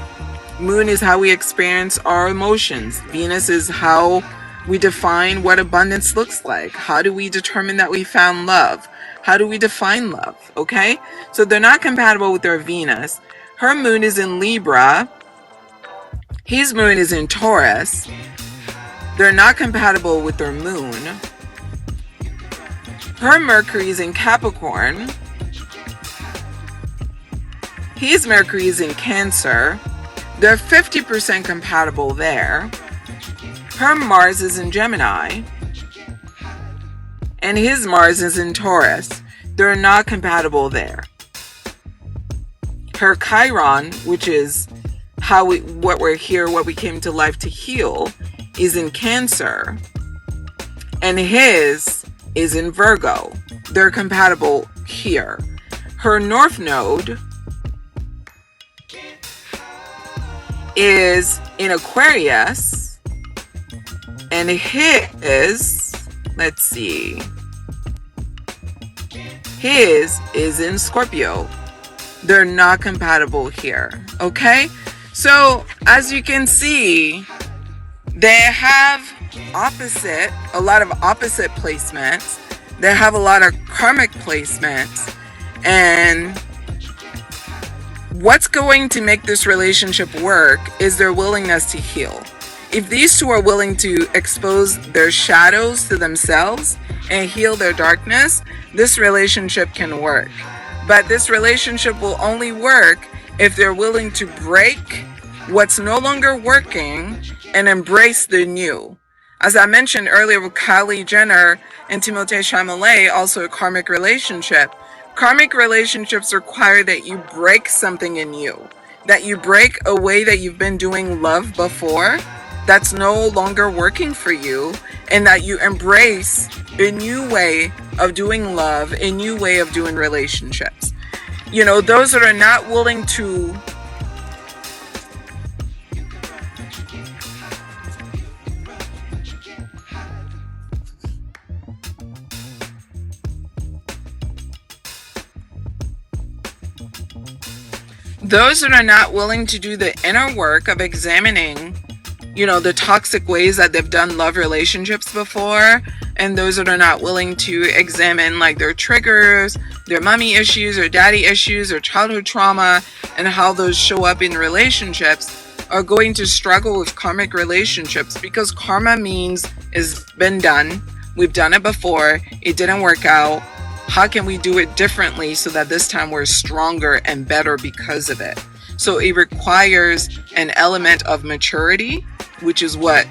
Moon is how we experience our emotions. Venus is how we define what abundance looks like. How do we determine that we found love? How do we define love? Okay? So they're not compatible with their Venus. Her moon is in Libra. His moon is in Taurus. They're not compatible with their moon. Her Mercury is in Capricorn. His Mercury is in Cancer. They're 50% compatible there. Her Mars is in Gemini. And his Mars is in Taurus. They're not compatible there. Her Chiron, which is what we're here, what we came to life to heal, is in Cancer. And his is in Virgo. They're compatible here. Her North Node is in Aquarius. And his, let's see, his is in Scorpio. They're not compatible here. Okay? So, as you can see, they have a lot of opposite placements. They have a lot of karmic placements. And what's going to make this relationship work is their willingness to heal. If these two are willing to expose their shadows to themselves and heal their darkness, this relationship can work. But this relationship will only work if they're willing to break what's no longer working and embrace the new. As I mentioned earlier with Kylie Jenner and Timothée Chalamet, also a karmic relationship. Karmic relationships require that you break something in you, that you break a way that you've been doing love before that's no longer working for you, and that you embrace a new way of doing love, a new way of doing relationships. You know, those that are not willing to do the inner work of examining, the toxic ways that they've done love relationships before, and those that are not willing to examine like their triggers, their mommy issues or daddy issues or childhood trauma, and how those show up in relationships, are going to struggle with karmic relationships, because karma means it's been done. We've done it before. It didn't work out. How can we do it differently so that this time we're stronger and better because of it? So it requires an element of maturity, which is what,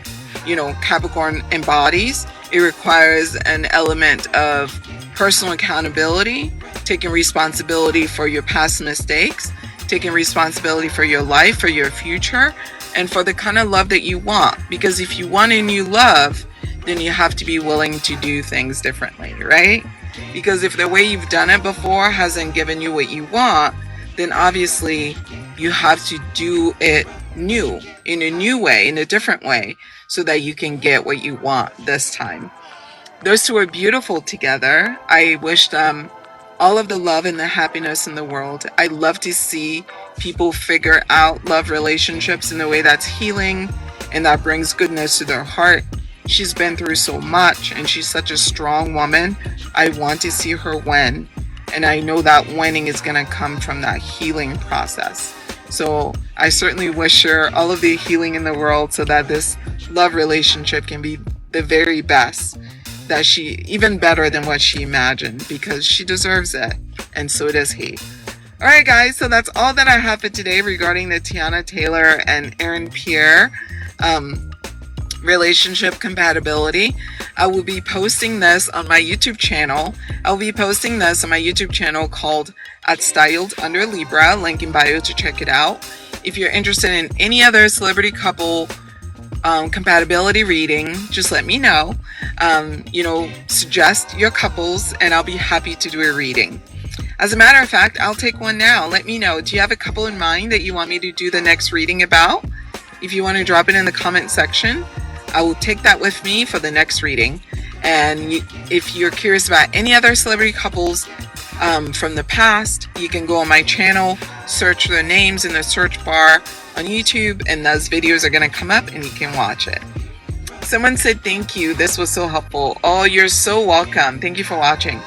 Capricorn embodies. It requires an element of personal accountability, taking responsibility for your past mistakes, taking responsibility for your life, for your future, and for the kind of love that you want. Because if you want a new love, then you have to be willing to do things differently, right? Because if the way you've done it before hasn't given you what you want, then obviously you have to do it new, in a new way, in a different way, so that you can get what you want this time. Those two are beautiful together. I wish them all of the love and the happiness in the world. I love to see people figure out love relationships in a way that's healing and that brings goodness to their heart. She's been through so much, and she's such a strong woman. I want to see her win, and I know that winning is going to come from that healing process. So I certainly wish her all of the healing in the world so that this love relationship can be the very best, that she, even better than what she imagined, because she deserves it, and so does he. All right, guys, so that's all that I have for today regarding the Teyana Taylor and Aaron Pierre relationship compatibility. I will be posting this on my YouTube channel. I'll be posting this on my YouTube channel called @Styled_Libra, link in bio to check it out. If you're interested in any other celebrity couple compatibility reading, just let me know. Suggest your couples and I'll be happy to do a reading. As a matter of fact, I'll take one now. Let me know. Do you have a couple in mind that you want me to do the next reading about? If you want to drop it in the comment section, I will take that with me for the next reading. And if you're curious about any other celebrity couples from the past, you can go on my channel, search their names in the search bar on YouTube, and those videos are going to come up and you can watch it. Someone said thank you. This was so helpful. Oh, you're so welcome. Thank you for watching.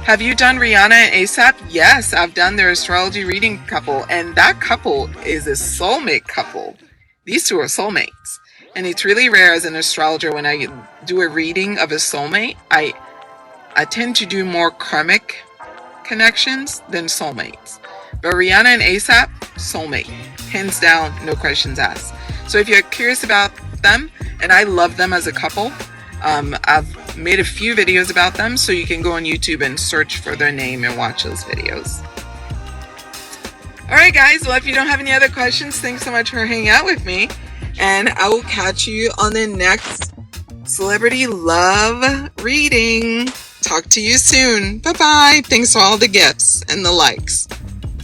Have you done Rihanna and ASAP? Yes, I've done their astrology reading couple, and that couple is a soulmate couple. These two are soulmates. And it's really rare as an astrologer when I do a reading of a soulmate, I tend to do more karmic connections than soulmates. But Rihanna and ASAP, soulmate. Hands down, no questions asked. So if you're curious about them, and I love them as a couple, I've made a few videos about them, so you can go on YouTube and search for their name and watch those videos. Alright guys, well if you don't have any other questions, thanks so much for hanging out with me. And I will catch you on the next Celebrity Love reading. Talk to you soon. Bye-bye. Thanks for all the gifts and the likes.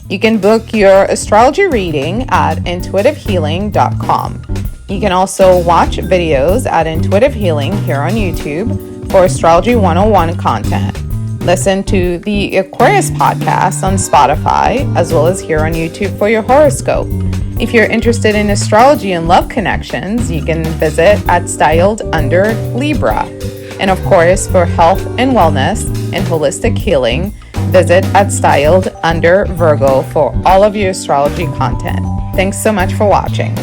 You can book your astrology reading at intuitivehealing.com. You can also watch videos at Intuitive Healing here on YouTube for Astrology 101 content. Listen to the Aquarius podcast on Spotify, as well as here on YouTube for your horoscope. If you're interested in astrology and love connections, you can visit at Styled Under Libra. And of course, for health and wellness and holistic healing, visit at Styled Under Virgo for all of your astrology content. Thanks so much for watching.